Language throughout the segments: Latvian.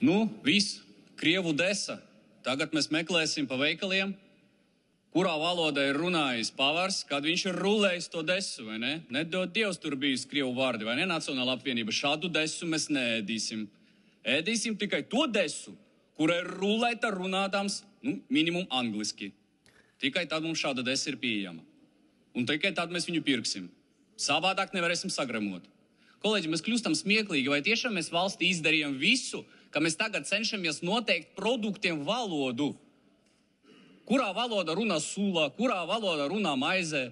Nu, viss. Krievu desa. Tagad mēs meklēsim pa veikaliem, kurā valodā ir runājis pavars, kad viņš ir rulējis to desu, vai ne? Nedod Dievs, tur bijis krievu vārdi, vai ne? Nacionāla apvienība. Šādu desu mēs neēdīsim. Ēdīsim tikai to desu, kura ir rulēta runātams, minimum angliski. Tikai tad mums šāda desa ir pieejama. Un tikai tad mēs viņu pirksim. Savādāk nevarēsim sagremot. Kolēģi, mēs kļūstam smieklīgi, vai tiešām mēs valstī izdarījām visu, ka mēs tagad cenšamies noteikt produktiem valodu. Kurā valoda runā sula, kurā valoda runā maizē?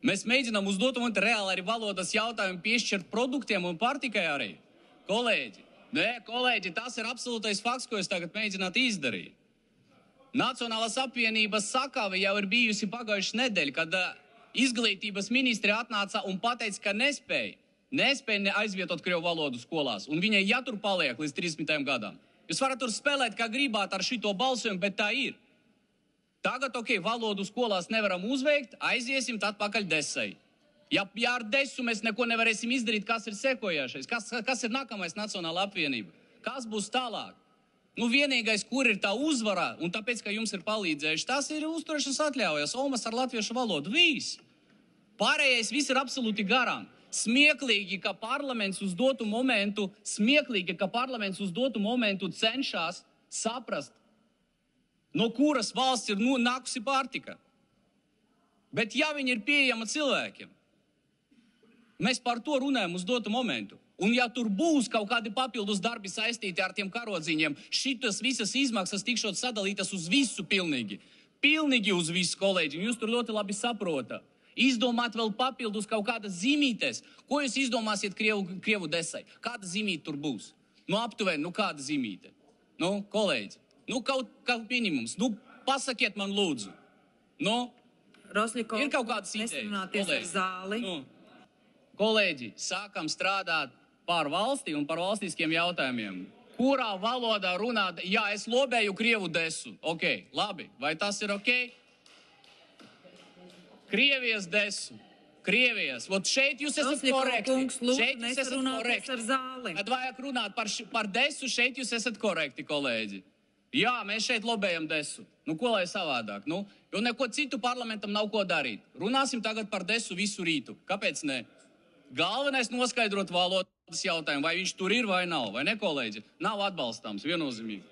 Mēs mēģinām uzdot un reāli arī valodas jautājumu piešķirt produktiem un pārtikai arī. Kolēģi, tas ir absolūtais fakts, ko es tagad mēģinātu izdarīt. Nacionālās apvienības sakāve jau ir bijusi pagājuši nedēļa, kad izglītības ministri atnāca un pateica, ka nespēja aizvietot krievu valodu skolās. Un viņai jātur paliek līdz 30. gadam. Jūs varat tur spēlēt, kā gribāt ar šito balsojumu, bet tā ir. Tagad, valodu skolās nevaram uzveikt, aiziesim tad pakaļ desai. Ja ar desu mēs neko nevarēsim izdarīt, kas ir sekojošais? Kas ir nākamais Nacionāla apvienība? Kas būs tālāk? Vienīgais, kur ir tā uzvara, un tāpēc, ka jums ir palīdzējuši, tas ir uzturēšanas atļaujas, Omas ar latviešu valodu. Viss. Pārējais viss ir absolūti garām. Smieklīgi, ka parlaments uz dotu momentu cenšas saprast, no kuras valsts ir nākusi pārtika. Bet ja viņi ir pieejama cilvēkiem, mēs par to runājam uz dotu momentu. Un ja tur būs kaut kādi papildus darbi saistīti ar tiem karodziņiem, šitas visas izmaksas tikšot sadalītas uz visu pilnīgi. Pilnīgi uz visu, kolēģi, un jūs tur ļoti labi saprotat. Izdomāt vēl papildus kaut kādas zīmītes. Ko jūs izdomāsiet krievu desai? Kāda zīmīte tur būs? Aptuveni, kāda zīmīte? Kolēģi, kaut minimums. Pasakiet man lūdzu. Rosļikov, ir kaut kādas idejas, nesarunāties ar zāli. Kolēģi, sākam strādāt par valsti un par valstiskiem jautājumiem. Kurā valodā runā? Jā, es lobēju krievu desu. Labi. Vai tas ir Krievijas desu. Krievijas. Šeit jūs esat korekti. Šeit jūs esat korekti. Kad vajag runāt par desu, šeit jūs esat korekti, kolēģi. Jā, mēs šeit lobējam desu. Ko lai savādāk? Jo neko citu parlamentam nav ko darīt. Runāsim tagad par desu visu rītu. Kāpēc ne? Galvenais noskaidrot valodas jautājumu, vai viņš tur ir vai nav. Vai ne, kolēģi? Nav atbalstāms, viennozīmīgi.